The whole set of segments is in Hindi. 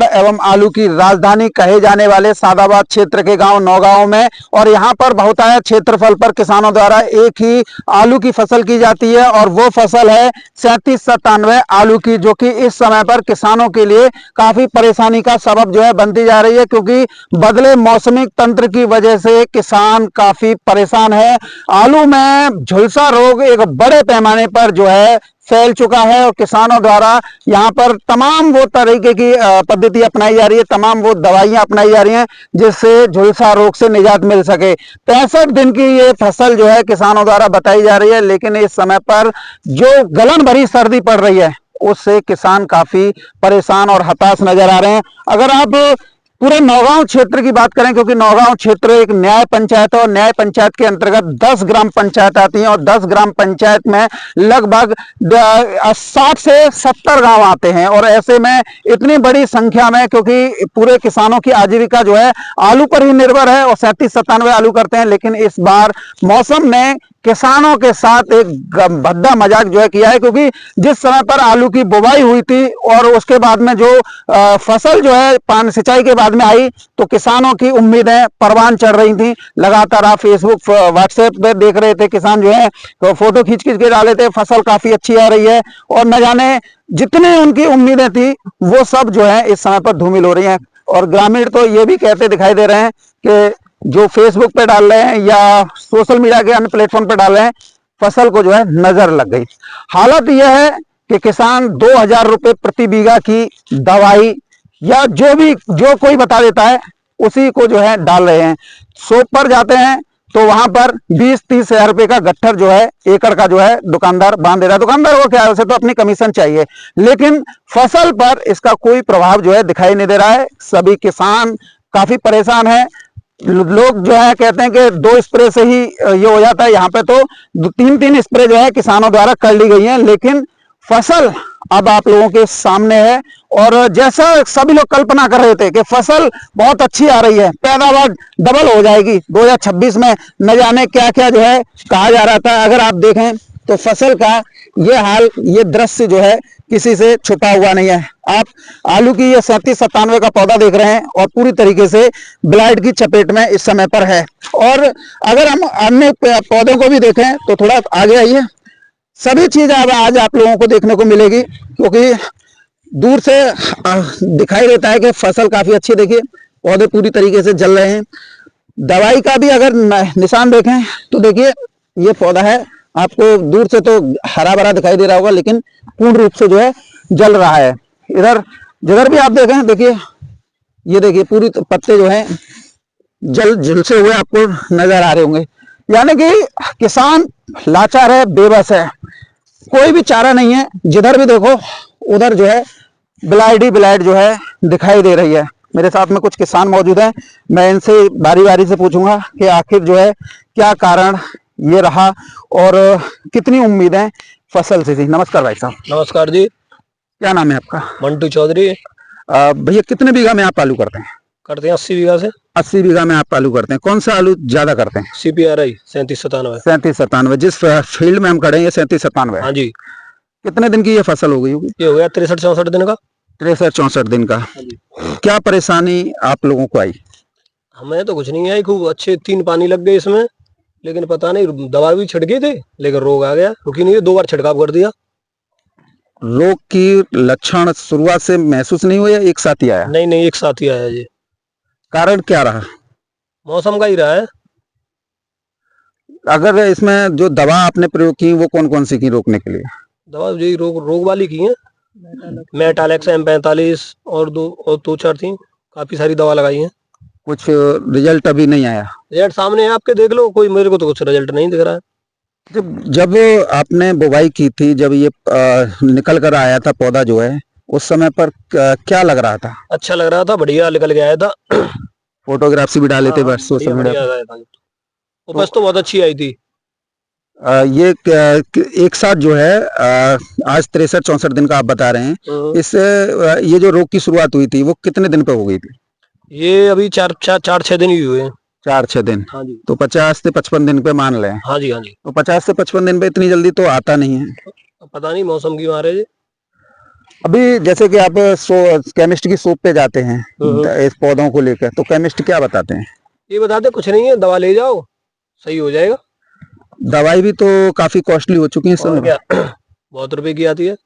एवं आलू की राजधानी कहे जाने वाले सादाबाद क्षेत्र के गांव नौगांव में, और यहां पर बहुतायत क्षेत्रफल पर किसानों द्वारा एक ही आलू की फसल की जाती है और वो फसल है 3797 आलू की, जो कि इस समय पर किसानों के लिए काफी परेशानी का सबब जो है बनती जा रही है, क्योंकि बदले मौसमी तंत्र की वजह से किसान काफी परेशान है। आलू में झुलसा रोग एक बड़े पैमाने पर जो है फैल चुका है और किसानों द्वारा यहाँ पर तमाम वो तरीके की पद्धति अपनाई जा रही है, तमाम वो दवाइयां अपनाई जा रही हैं जिससे झुलसा रोग से निजात मिल सके। 65 दिन की ये फसल जो है किसानों द्वारा बताई जा रही है, लेकिन इस समय पर जो गलन भरी सर्दी पड़ रही है उससे किसान काफी परेशान और हताश नजर आ रहे हैं। अगर आप पूरे नौगांव क्षेत्र की बात करें, क्योंकि नौगांव क्षेत्र एक न्याय पंचायत है और न्याय पंचायत के अंतर्गत 10 ग्राम पंचायत आती हैं और 10 ग्राम पंचायत में लगभग 60 से 70 गांव आते हैं, और ऐसे में इतनी बड़ी संख्या में, क्योंकि पूरे किसानों की आजीविका जो है आलू पर ही निर्भर है और 3797 आलू करते हैं, लेकिन इस बार मौसम ने किसानों के साथ एक भद्दा मजाक जो है किया है, क्योंकि जिस समय पर आलू की बुवाई हुई थी और उसके बाद में जो फसल जो है पानी सिंचाई के बाद में आई, तो किसानों की उम्मीदें परवान चढ़ रही थी। लगातार आप फेसबुक व्हाट्सएप पे देख रहे थे, किसान जो है तो फोटो खींच के डाले थे, फसल काफी अच्छी आ रही है, और न जाने जितनी उनकी उम्मीदें थी वो सब जो है इस समय पर धूमिल हो रही हैं। और ग्रामीण तो ये भी कहते दिखाई दे रहे हैं कि जो फेसबुक पे डाल रहे हैं या सोशल मीडिया के अन्य प्लेटफॉर्म पे डाल रहे हैं, फसल को जो है नजर लग गई। हालत यह है कि किसान 2000 रुपए प्रति बीघा की दवाई या जो कोई बता देता है उसी को जो है डाल रहे हैं। शॉप पर जाते हैं तो वहां पर 20-30 हजार रुपए का गट्ठर जो है एकड़ का जो है दुकानदार बांध दे रहा है। दुकानदार को क्या है, उसे तो अपनी कमीशन चाहिए, लेकिन फसल पर इसका कोई प्रभाव जो है दिखाई नहीं दे रहा है। सभी किसान काफी परेशान है। लोग जो है कहते हैं कि 2 स्प्रे से ही ये हो जाता है, यहाँ पे तो 3-3 स्प्रे जो है किसानों द्वारा कर ली गई है, लेकिन फसल अब आप लोगों के सामने है। और जैसा सभी लोग कल्पना कर रहे थे कि फसल बहुत अच्छी आ रही है, पैदावार डबल हो जाएगी 2026 में, न जाने क्या क्या जो है कहा जा रहा था। अगर आप देखें तो फसल का ये हाल, ये दृश्य जो है किसी से छुपा हुआ नहीं है। आप आलू की ये 3797 का पौधा देख रहे हैं और पूरी तरीके से ब्लाइट की चपेट में इस समय पर है। और अगर हम अन्य पौधों को भी देखें तो थोड़ा आगे आइए, सभी चीज आज आप लोगों को देखने को मिलेगी, क्योंकि दूर से दिखाई देता है कि फसल काफी अच्छी, देखिए पौधे पूरी तरीके से जल रहे हैं। दवाई का भी अगर निशान देखें तो देखिए ये पौधा है, आपको दूर से तो हरा भरा दिखाई दे रहा होगा, लेकिन पूर्ण रूप से जो है जल रहा है। इधर जिधर भी आप देखें, देखिए ये देखिए पूरी पत्ते जो हैं झुलसे हुए आपको नजर आ रहे होंगे। यानी कि किसान लाचार है, बेबस है, कोई भी चारा नहीं है। जिधर भी देखो उधर जो है ब्लाइट जो है दिखाई दे रही है। मेरे साथ में कुछ किसान मौजूद हैं, मैं इनसे बारी बारी से पूछूंगा कि आखिर जो है क्या कारण ये रहा और कितनी उम्मीदें फसल से थी। नमस्कार भाई साहब। नमस्कार जी। क्या नाम है आपका? मंटू चौधरी। भैया कितने बीघा में आप आलू करते हैं? करते हैं 80 बीघा से। 80 बीघा में आप आलू करते हैं। कौन सा आलू ज्यादा करते हैं? CPRI 3797। 3797। जिस फील्ड में हम खड़े हैं ये 3797 है। हाँ जी। कितने दिन की ये फसल हो गई होगी? ये हो गया 63-64 दिन का। 63-64 दिन का। क्या परेशानी आप लोगों को आई? हमें तो कुछ नहीं आई, खूब अच्छे 3 पानी लग गए इसमें, लेकिन पता नहीं दवा भी छिड़के थे लेकिन रोग आ गया, रुकी नहीं, 2 बार छिड़काव कर दिया। रोग की लक्षण शुरुआत से महसूस नहीं हुए या एक साथ ही आया? नहीं, एक साथ ही आया जी। कारण क्या रहा? मौसम का ही रहा है। अगर इसमें जो दवा आपने प्रयोग की वो कौन कौन सी की रोकने के लिए? दवा यही रोग वाली की है, मेटालेक्स M45 और 2-4 थी, काफी सारी दवा लगाई है। कुछ रिजल्ट अभी नहीं आया? रिजल्ट सामने है, आपके देख लो, कोई मेरे को तो कुछ रिजल्ट नहीं दिख रहा है। जब आपने बुवाई की थी, जब ये निकल कर आया था पौधा जो है, उस समय पर क्या लग रहा था? अच्छा लग रहा था, बढ़िया निकल के आया था। फोटोग्राफ्स भी डाले थे बस सोशल मीडिया पर। उपज तो बहुत अच्छी आई थी। ये एक साथ जो है आज 63-64 दिन का आप बता रहे हैं, इससे ये जो रोग की शुरुआत हुई थी वो कितने दिन पे हो गई थी? ये अभी 4-6 दिन ही हुए। 4-6 दिन। हाँ जी। तो 50 से 55 दिन पे मान लें। हाँ जी, हाँ जी। तो 50 से 55 दिन पे इतनी जल्दी तो आता नहीं है। पता नहीं मौसम की मारे जी। अभी जैसे कि आप केमिस्ट की शॉप पे जाते हैं इस पौधों को लेकर, तो केमिस्ट क्या बताते हैं? ये बताते कुछ नहीं है, दवा ले जाओ सही हो जाएगा। दवाई भी तो काफी कॉस्टली हो चुकी है इस और समय। क्या बहुत रुपए की आती है,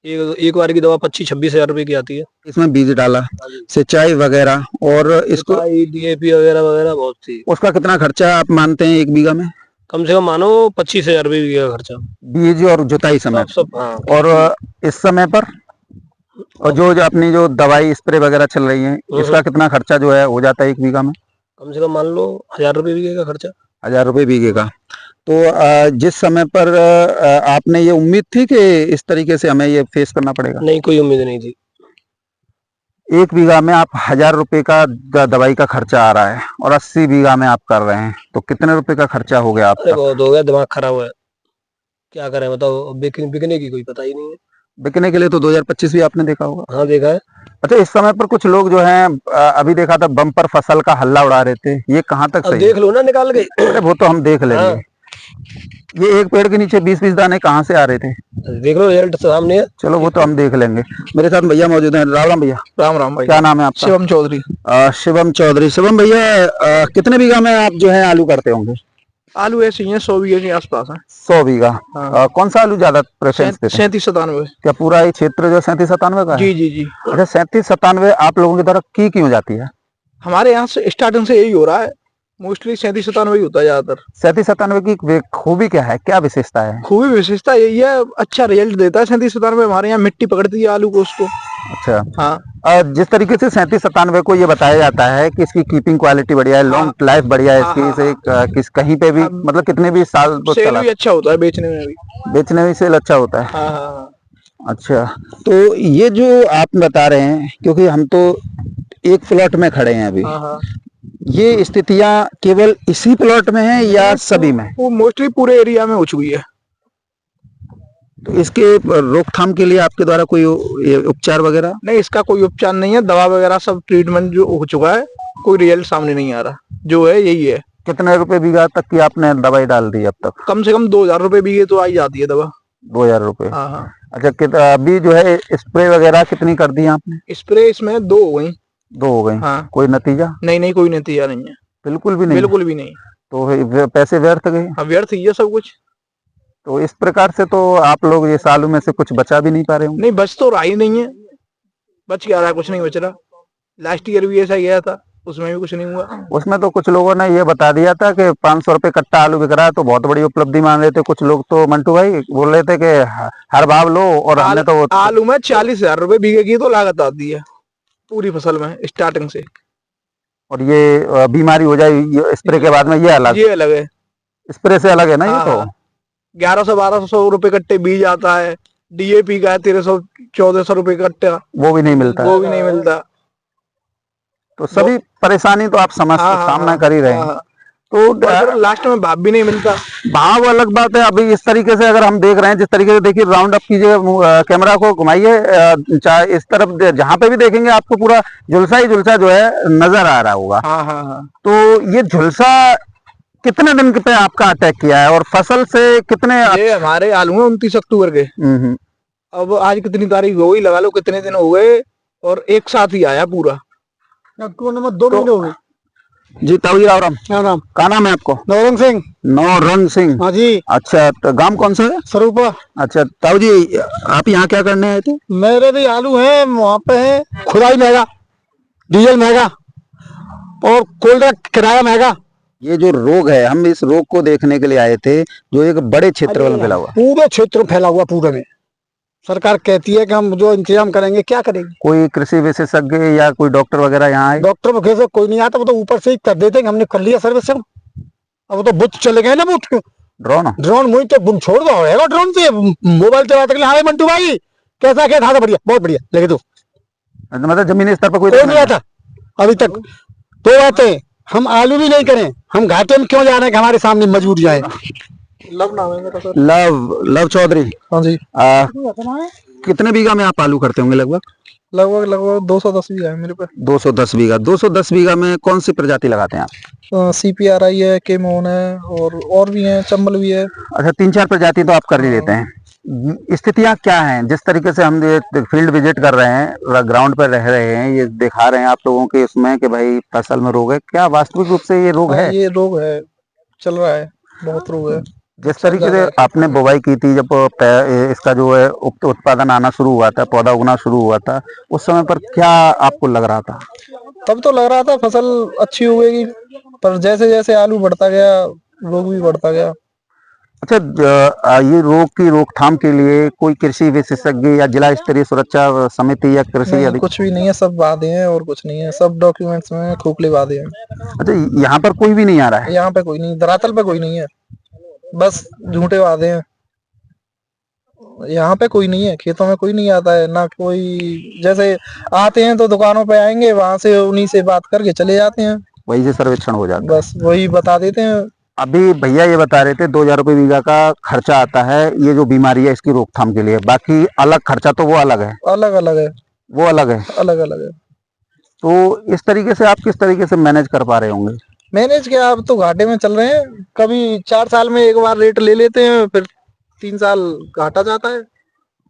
एक बार की दवा 25-26 हजार रुपए की आती है। इसमें बीज डाला, सिंचाई वगैरह, और इसको DAP वगैरह वगैरह बहुत थी। उसका कितना खर्चा आप मानते हैं एक बीघा में? कम से कम मानो 25 हजार रुपए बीघे का खर्चा। बीज और जुताई समय सब हाँ। और इस समय पर, और जो अपनी जो दवाई स्प्रे वगैरह चल रही है, इसका कितना खर्चा जो है हो जाता है एक बीघा में? कम से कम मान लो 1000 रुपए बीघे का खर्चा। 1000 रुपए बीघे का। तो जिस समय पर आपने ये उम्मीद थी कि इस तरीके से हमें ये फेस करना पड़ेगा? नहीं, कोई उम्मीद नहीं थी। एक बीघा में आप 1000 रुपए का दवाई का खर्चा आ रहा है और 80 बीघा में आप कर रहे हैं, तो कितने रुपए का खर्चा हो गया आपका? बहुत हो गया, दिमाग खराब हुआ है, क्या करें बताओ। बिकने की कोई पता ही नहीं है। बिकने के लिए तो 2025 भी आपने देखा होगा। हाँ देखा है। अच्छा, इस समय पर कुछ लोग जो हैं अभी देखा था बम्पर फसल का हल्ला उड़ा रहे थे, ये कहाँ तक अब सही देख लो ना निकाल के। अरे वो तो हम देख लेंगे। हाँ। ये एक पेड़ के नीचे 20-20 दाने कहाँ से आ रहे थे? देख लो रिजल्ट सामने है। चलो वो तो हम देख लेंगे। मेरे साथ भैया मौजूद हैं। राम राम भैया। राम राम भाई। क्या नाम है आपका? शिवम चौधरी। शिवम चौधरी। शिवम भैया, कितने बीघा में आप जो है आलू करते होंगे? आलू ऐसे ही है 100 बीघे के आसपास है। 100 बीघा। हाँ। कौन सा आलू ज्यादा प्रेफरेंस देते हैं? 37-97। क्या पूरा ये क्षेत्र जो 37-97 का है? जी जी जी। अच्छा, 37-97 आप लोगों की तरफ की क्यों जाती है? हमारे यहाँ से स्टार्टिंग से यही हो रहा है, मोस्टली 37-97 ही होता है ज्यादातर। 37-97 की खूबी क्या है, क्या विशेषता है? खूबी विशेषता यही है, अच्छा रिजल्ट देता है 37-97। हमारे यहाँ मिट्टी पकड़ती है आलू को उसको। अच्छा। हाँ। जिस तरीके से 37-97 को ये बताया जाता है कि इसकी कीपिंग क्वालिटी बढ़िया है, लॉन्ग लाइफ बढ़िया है इसकी, इसे कहीं पे भी मतलब कितने भी साल सेल भी अच्छा होता है, बेचने में भी। बेचने में सेल अच्छा होता है। हाँ हाँ। अच्छा, तो ये जो आप बता रहे हैं, क्योंकि हम तो एक प्लॉट में खड़े हैं अभी, हाँ हाँ। ये स्थितियां केवल इसी प्लॉट में है या सभी में? वो मोस्टली पूरे एरिया में हो चुकी है। तो इसके रोकथाम के लिए आपके द्वारा कोई उपचार वगैरह? नहीं, इसका कोई उपचार नहीं है, दवा वगैरह सब ट्रीटमेंट जो हो चुका है, कोई रिजल्ट सामने नहीं आ रहा। जो है यही है। कितने रुपए बीघा तक की आपने दवाई डाल दी अब तक? कम से कम 2000 रुपए बीघे तो आई जाती है दवा। 2000 रुपए। हाँ हाँ। अच्छा, अभी जो है स्प्रे वगैरह कितनी कर दी आपने? स्प्रे इसमें 2 हो गई। 2 हो गई। हाँ। कोई नतीजा? नहीं, कोई नतीजा नहीं है। बिल्कुल भी नहीं? बिल्कुल भी नहीं। तो पैसे व्यर्थ गए? हाँ, व्यर्थ ही है सब कुछ। तो इस प्रकार से तो आप लोग ये सालों में से कुछ बचा भी नहीं पा रहे होंगे? नहीं, बच तो रहा ही नहीं है। बच क्या रहा है, कुछ नहीं बच रहा। लास्ट ईयर भी ऐसा गया था, उसमें भी कुछ नहीं हुआ। उसमें तो कुछ लोगों ने ये बता दिया था कि 500 रुपए कट्टा आलू बिक रहा है, तो बहुत बड़ी उपलब्धि मान रहे थे कुछ लोग। तो मंटू भाई बोल रहे थे कि हर भाव लो, और हमने तो आलू में 40,000 रुपए बीघे की तो लागत आती है पूरी फसल में स्टार्टिंग से। और ये बीमारी हो जाए स्प्रे के बाद में, ये अलग? ये अलग है, स्प्रे से अलग है ना ये तो। 1100-1200 रुपए कट्टे बीज आता है। DAP का है 1300-1400 रुपए कट्टा, वो भी नहीं मिलता। वो भी नहीं मिलता। तो सभी परेशानी तो आप सामना कर ही रहे हैं। तो लास्ट में भाव भी नहीं मिलता। भाव अलग बात है। अभी इस तरीके से अगर हम देख रहे हैं, जिस तरीके से देखिए, राउंड अप कीजिए, कैमरा को घुमाइए, चाहे इस तरफ जहां पे भी देखेंगे आपको पूरा झुलसा ही झुलसा जो है नजर आ रहा होगा। हाँ हाँ हाँ। तो ये झुलसा कितने दिन पे आपका अटैक किया है और फसल से कितने? ये हमारे आलू है 29 अक्टूबर के। अब आज कितनी तारीख हो गई, लगा लो कितने दिन हो गए, और एक साथ ही आया पूरा। अक्टूबर नंबर 2 महीने हो गए। जी ताऊ जी, राम राम। क्या नाम है आपको? नौरंग सिंह। नौरंग सिंह। हाँ जी। अच्छा, तो गांव कौन सा है? स्वरूपा। अच्छा ताऊ जी, आप यहाँ क्या करने आए थे? मेरे भी आलू है, वहाँ पे है खुदाई महंगा, डीजल महंगा, और कोल्ड किराया महंगा। ये जो रोग है, हम इस रोग को देखने के लिए आए थे, जो एक बड़े क्षेत्र में फैला हुआ। पूरे क्षेत्र में फैला हुआ पूरे में। सरकार कहती है कि हम जो इंतजाम करेंगे, क्या करेंगे? कोई कृषि विशेषज्ञ या कोई डॉक्टर वगैरह यहाँ आए? डॉक्टर वगैरह कोई नहीं आता, वो तो ऊपर से ही कर देते हैं। हमने कर लिया सर्विस। अब तो बुत चले गए ना, बुत ड्रोन मुझे तो छोड़ दो है ड्रोन से मोबाइल चलाते के लिए। हाँ मंटू भाई, कैसा क्या था? बढ़िया, बहुत बढ़िया लगे। तो मतलब जमीनी स्तर पर कोई नहीं आता अभी तक। तो बातें हम आलू भी नहीं करें, हम घाटे में क्यों जा रहे हैं कि हमारे सामने मजबूरियां है। लव नाम है मेरा सर। लव चौधरी। हाँ जी। कितने बीघा में आप आलू करते होंगे? लगभग 210 बीघा है मेरे पे। 210 बीघा। 210 बीघा में कौन सी प्रजाति लगाते हैं आप? CPRI है, केमोन है, और भी है, चंबल भी है। अच्छा, 3-4 प्रजाति तो आप कर ही लेते हैं। स्थितियां क्या हैं? जिस तरीके से हम ये फील्ड विजिट कर रहे हैं, ग्राउंड पर रह रहे हैं, ये दिखा रहे हैं आप लोगों के इसमें कि भाई फसल में रोग है, क्या वास्तविक रूप से ये रोग हाँ, है? ये रोग है, चल रहा है, बहुत रोग है। जिस मच्छर तरीके ज्यादा से है। आपने बुवाई की थी, जब इसका जो है उत्पादन आना शुरू हुआ था, पौधा उगना शुरू हुआ था, उस समय पर क्या आपको लग रहा था? तब तो लग रहा था फसल अच्छी उगेगी, पर जैसे जैसे आलू बढ़ता गया, रोग भी बढ़ता गया। अच्छा, ये रोग की रोकथाम के लिए कोई कृषि विशेषज्ञ या जिला स्तरीय सुरक्षा समिति या कृषि नहीं, कुछ भी नहीं है, सब वादे हैं और कुछ नहीं है, सब डॉक्यूमेंट्स में खोखले वादे हैं। अच्छा, यहाँ पर कोई भी नहीं आ रहा है? यहाँ पे कोई नहीं, धरातल पे कोई नहीं है, बस झूठे वादे हैं। यहाँ पे कोई नहीं है, खेतों में कोई नहीं आता है ना, कोई जैसे आते हैं तो दुकानों पे आएंगे, वहां से उन्हीं से बात करके चले जाते हैं, वही से सर्वेक्षण हो जाता है। बस वही बता देते हैं। अभी भैया ये बता रहे थे 2,000 रुपये बीघा का खर्चा आता है ये जो बीमारी है इसकी रोकथाम के लिए, बाकी अलग खर्चा तो वो अलग है। अलग अलग है, वो अलग है। अलग अलग है। तो इस तरीके से आप किस तरीके से मैनेज कर पा रहे होंगे? मैनेज क्या, अब तो घाटे में चल रहे हैं, कभी 4 साल में एक बार रेट ले लेते हैं, फिर 3 साल घाटा जाता है।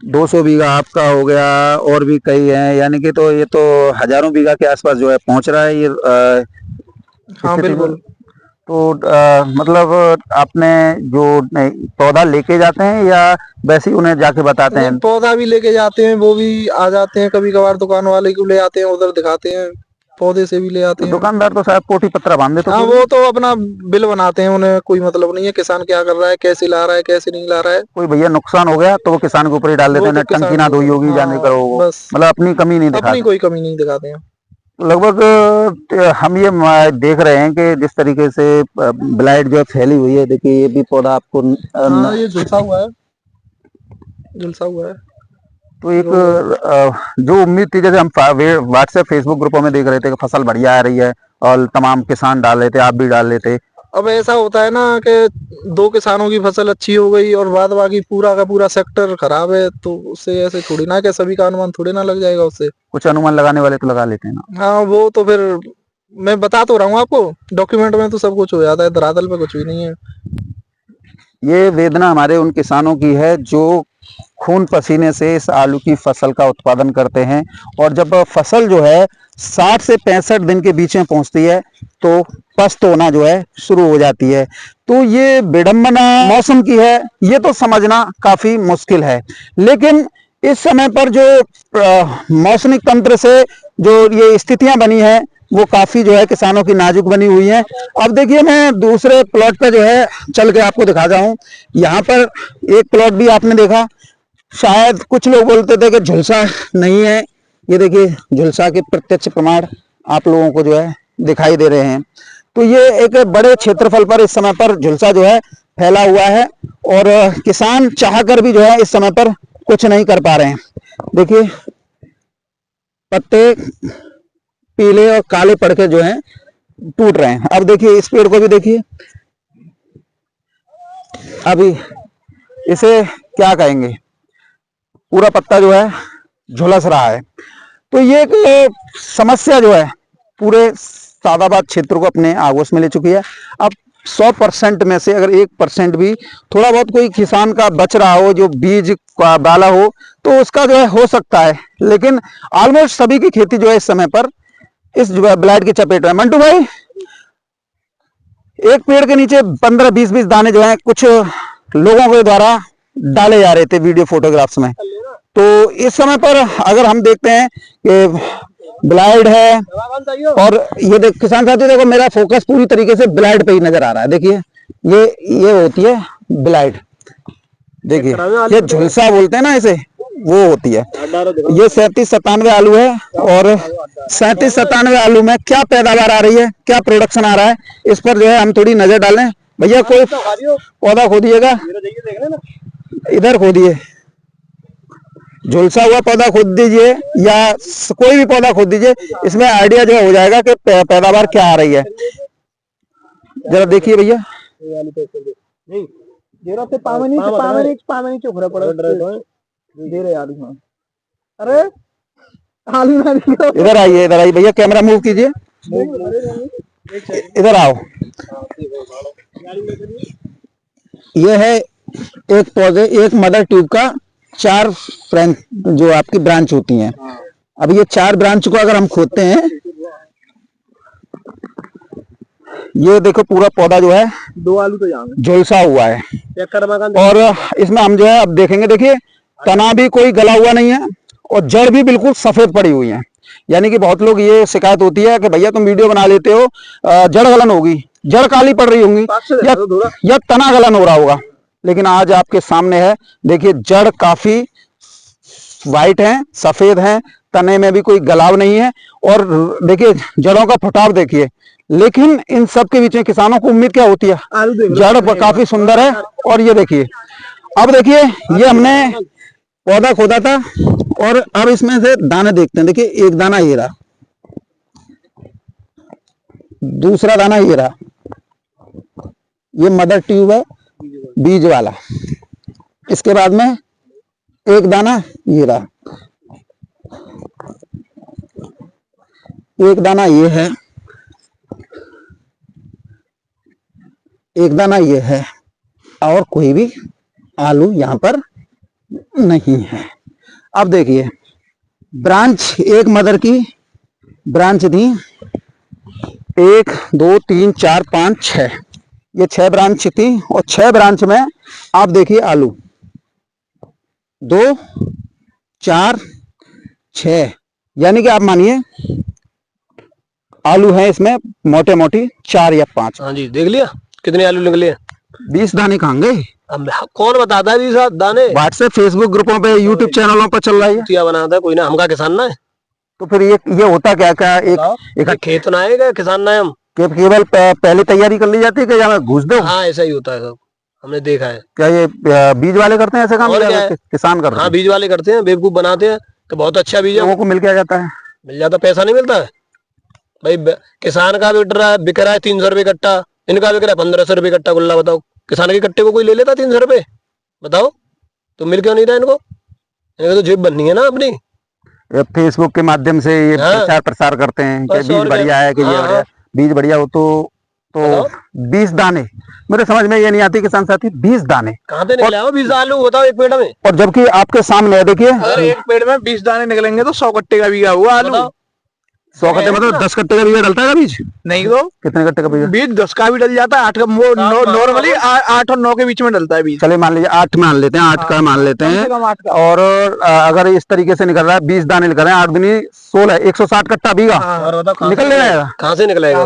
200 बीघा आपका हो गया, और भी कई हैं, यानी कि तो ये तो हजारों बीघा के आसपास जो है पहुंच रहा है ये हाँ स्थिति में। बिल्कुल। तो मतलब आपने जो पौधा लेके जाते हैं या वैसे ही उन्हें जाके बताते हैं? पौधा भी लेके जाते हैं, वो भी आ जाते हैं, कभी कभार दुकान वाले को ले आते हैं, उधर दिखाते हैं, पौधे से भी ले आते तो हैं। दुकानदार तो शायद कोठी पत्रा बांध देते हाँ, वो तो अपना बिल बनाते हैं, उन्हें कोई मतलब नहीं है किसान क्या कर रहा है, कैसे ला रहा है, कैसे नहीं ला रहा है। कोई भैया नुकसान हो गया तो वो किसान के ऊपर ही डाल देते वो हैं, तो टंकी किसान ना को- धोई होगी, जाने हाँ, करो, बस मतलब अपनी कमी नहीं अपनी दिखाते। कोई कमी नहीं दिखाते हैं। लगभग हम ये देख रहे हैं कि जिस तरीके से ब्लाइट जो है फैली हुई है, देखिए ये भी पौधा आपको हाँ, ये झुलसा हुआ है, झुलसा हुआ है। तो एक जो उम्मीद थी, जैसे हम व्हाट्सएप फेसबुक ग्रुपों में देख रहे थे कि फसल बढ़िया आ रही है और तमाम किसान डाल रहे थे, आप भी डाल रहे थे। अब ऐसा होता है ना कि 2 किसानों की फसल अच्छी हो गई और बाद बाकी पूरा का पूरा सेक्टर खराब है, तो उससे ऐसे थोड़ी ना कि सभी का अनुमान थोड़ी ना लग जाएगा उससे। कुछ अनुमान लगाने वाले तो लगा लेते हैं ना। हाँ, वो तो फिर मैं बता तो रहा हूँ आपको, डॉक्यूमेंट में तो सब कुछ हो जाता है, धरातल पे कुछ भी नहीं है। ये वेदना हमारे उन किसानों की है जो खून पसीने से इस आलू की फसल का उत्पादन करते हैं, और जब फसल जो है 60 से 65 दिन के बीच में पहुंचती है तो पस्त होना जो है शुरू हो जाती है। तो ये विडंबना मौसम की है, ये तो समझना काफी मुश्किल है, लेकिन इस समय पर जो मौसमी तंत्र से जो ये स्थितियां बनी है वो काफी जो है किसानों की नाजुक बनी हुई है। अब देखिए, मैं दूसरे प्लॉट पे जो है चल के आपको दिखाता हूँ। यहाँ पर एक प्लॉट भी आपने देखा, शायद कुछ लोग बोलते थे कि झुलसा नहीं है, ये देखिए झुलसा के प्रत्यक्ष प्रमाण आप लोगों को जो है दिखाई दे रहे हैं। तो ये एक बड़े क्षेत्रफल पर इस समय पर झुलसा जो है फैला हुआ है, और किसान चाहकर भी जो है इस समय पर कुछ नहीं कर पा रहे हैं। देखिए पत्ते पीले और काले पड़ के जो है टूट रहे हैं। अब देखिए इस पेड़ को भी देखिए, अभी इसे क्या कहेंगे, पूरा पत्ता जो है झुलस रहा है। तो ये एक समस्या जो है पूरे सादाबाद क्षेत्र को अपने आगोश में ले चुकी है। अब 100% में से अगर 1% भी थोड़ा बहुत कोई किसान का बच रहा हो जो बीज का डाला हो तो उसका जो है हो सकता है, लेकिन ऑलमोस्ट सभी की खेती जो है इस समय पर इस ब्लाइट की चपेट में। मंटू भाई, एक पेड़ के नीचे 15-20 दाने जो है कुछ लोगों के द्वारा डाले जा रहे थे वीडियो फोटोग्राफ्स में। तो इस समय पर अगर हम देखते हैं कि ब्लाइट है, और ये देख किसान साथी, देखो मेरा फोकस पूरी तरीके से ब्लाइट पे ही नजर आ रहा है। देखिए ये होती है ब्लाइट, देखिए ये झुलसा बोलते हैं ना इसे, वो होती है। ये 37-97 आलू है, और 37-97 आलू में क्या पैदावार आ रही है, क्या प्रोडक्शन आ रहा है, इस पर जो है हम थोड़ी नजर डालें। भैया कोई पौधा खोदिएगा, इधर खोदिए, झुलसा हुआ पौधा खोद दीजिए या कोई भी पौधा खोद दीजिए, इसमें आइडिया जो हो जाएगा कि पैदावार क्या आ रही है। जरा देखिए भैया, इधर आइए, इधर आइए भैया, कैमरा मूव कीजिए, इधर आओ। ये है एक पौधे, एक मदर ट्यूब का 4 फ्रेंच जो आपकी ब्रांच होती हैं। अब ये 4 ब्रांच को अगर हम खोदते हैं, ये देखो पूरा पौधा जो है 2 आलू तो यहाँ झुलसा हुआ है। चेक कर मकान। और इसमें हम जो है अब देखेंगे, देखिए तना भी कोई गला हुआ नहीं है और जड़ भी बिल्कुल सफेद पड़ी हुई है। यानी कि बहुत लोग ये शिकायत होती है कि भैया तुम वीडियो बना लेते हो, जड़ गलन होगी, जड़ काली पड़ रही होंगी या तना गलन हो रहा होगा, लेकिन आज आपके सामने है, देखिए जड़ काफी वाइट है, सफेद है, तने में भी कोई गलाव नहीं है और देखिए जड़ों का फुटाव देखिए। लेकिन इन सब के बीच में किसानों को उम्मीद क्या होती है, जड़ काफी सुंदर है। और ये देखिए, अब देखिए ये हमने पौधा खोदा था और अब इसमें से दाने देखते हैं। देखिए एक दाना ये रहा, दूसरा दाना ये रहा, ये मदर ट्यूब है बीज वाला। इसके बाद में एक दाना ये रहा, एक दाना ये है, एक दाना ये है और कोई भी आलू यहाँ पर नहीं है। अब देखिए ब्रांच, एक मदर की ब्रांच थी, 1 2 3 4 5 6, ये 6 ब्रांच थी और 6 ब्रांच में आप देखिए आलू 2 4 6, यानी कि आप मानिए आलू है इसमें मोटे मोटी 4 या 5। हाँ जी, देख लिया कितने आलू निकले। 20 दाने कहाँ गए? अब कौन बताता है 20 दाने? व्हाट्सएप, फेसबुक ग्रुपों पे, यूट्यूब चैनलों पर चल रहा है। क्या बनाता है कोई ना, हमका किसान ना है। तो फिर ये होता क्या क्या एक खेत ना है, किसान ना है हम। केवल पहले तैयारी कर ली जाती है कि या घुस दो? हाँ ऐसा ही होता है सब, हमने देखा है। क्या ये बीज वाले करते हैं ऐसे काम या किसान करते हैं? हाँ बीज वाले करते हैं, बेवकूफ बनाते हैं तो बहुत अच्छा बीज है, लोगों को मिल के आ जाता है, मिल जाता, पैसा नहीं मिलता है भाई। किसान का बिक रहा है 300 रुपये कट्टा, इनका बिक रहा है 1500 रुपये कट्टा। गुल्ला बताओ, किसान के कट्टे को कोई ले लेता 300 रुपये? बताओ तो मिल क्यों नहीं रहा इनको? इनको तो जेब बननी है ना अपनी। फेसबुक के माध्यम से ये प्रचार प्रसार करते हैं कि बीज बढ़िया है, कि ये बढ़िया, बीज बढ़िया हो तो 20 दाने। मेरे समझ में ये नहीं आती किसान साथी, 20 दाने कहाँ पे निकले हो 20 आलू बताओ एक पेड़ में? और जबकि आपके सामने है, देखिए अगर एक पेड़ में 20 दाने निकलेंगे तो 100 कट्टे का बीघा हुआ आलू। 100 कट्टे मतलब 10 कट्टे का बीज डलता है बीज? नहीं तो कितने कट्टे का बीज 10 का भी डल जाता है, 8 का नॉर्मली 8 और 9 के बीच में डलता है बीज। चले मान लीजिए 8 मान लेते हैं, 8 का मान लेते हैं। और अगर इस तरीके से निकल रहा है 20 दाने निकल रहे हैं, 8 दूनी 16, 160 कट्टा बीघा निकल जाएगा। कहाँ से निकलेगा?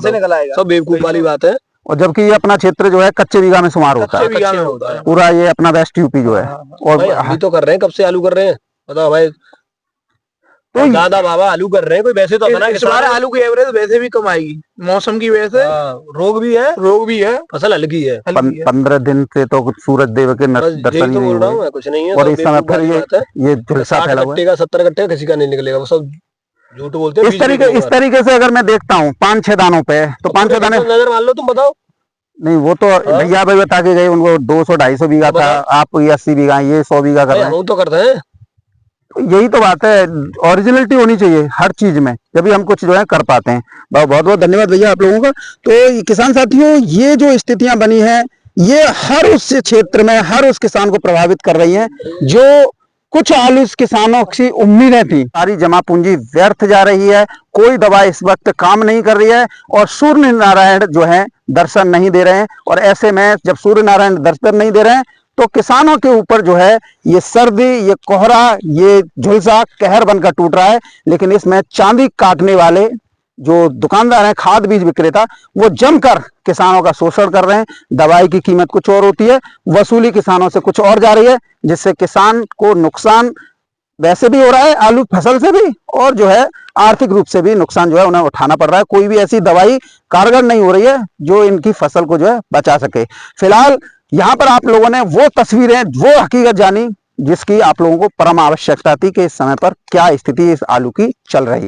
सब बेवकूफ वाली बात है। और जबकि ये अपना क्षेत्र जो है कच्चे बीघा में शुमार होता है, पूरा ये अपना वेस्ट यूपी जो है। और अभी तो कर रहे हैं, कब से आलू कर रहे हैं बताओ भाई? तो दादा बाबा आलू कर रहे हैं, कोई वैसे तो अपना इस बार आलू की एवरेज वैसे भी कम आएगी, मौसम की वजह से। रोग भी है, फसल हल्की है। 15 दिन से तो कुछ सूरज देव के दर्शन नहीं बोल रहा हूँ, कुछ नहीं है। और इस समय फिर ये झुलसा फैला हुआ है। 70 कट्टे किसी का नहीं निकलेगा, वो सब झूठ बोलते हैं। इस तरीके से अगर मैं देखता हूँ 5-6 दानों पे, तो 5-6 दाने नजर मान लो, तुम बताओ। नहीं वो तो भैया भाई बता के गए, उनको 200-250 बीघा था, आप 80 बीघा, ये 100 बीघा कर रहे हैं। हम तो करते हैं, यही तो बात है, ओरिजिनलिटी होनी चाहिए हर चीज में, जब भी हम कुछ जो है कर पाते हैं। बहुत बहुत धन्यवाद भैया आप लोगों का। तो किसान साथियों, ये जो स्थितियां बनी है, ये हर उस क्षेत्र में हर उस किसान को प्रभावित कर रही हैं जो कुछ आलू किसानों की उम्मीदें थी, सारी जमा पूंजी व्यर्थ जा रही है। कोई दवा इस वक्त काम नहीं कर रही है और सूर्य नारायण जो है दर्शन नहीं दे रहे हैं। और ऐसे में जब सूर्य नारायण दर्शन नहीं दे रहे हैं तो किसानों के ऊपर जो है ये सर्दी, ये कोहरा, ये झुलसा कहर बनकर टूट रहा है। लेकिन इसमें चांदी काटने वाले जो दुकानदार हैं, खाद बीज विक्रेता, वो जमकर किसानों का शोषण कर रहे हैं। दवाई की कीमत कुछ और होती है, वसूली किसानों से कुछ और जा रही है, जिससे किसान को नुकसान वैसे भी हो रहा है, आलू फसल से भी, और जो है आर्थिक रूप से भी नुकसान जो है उन्हें उठाना पड़ रहा है। कोई भी ऐसी दवाई कारगर नहीं हो रही है जो इनकी फसल को जो है बचा सके। फिलहाल यहाँ पर आप लोगों ने वो तस्वीरें, वो हकीकत जानी जिसकी आप लोगों को परम आवश्यकता थी कि इस समय पर क्या स्थिति इस आलू की चल रही है।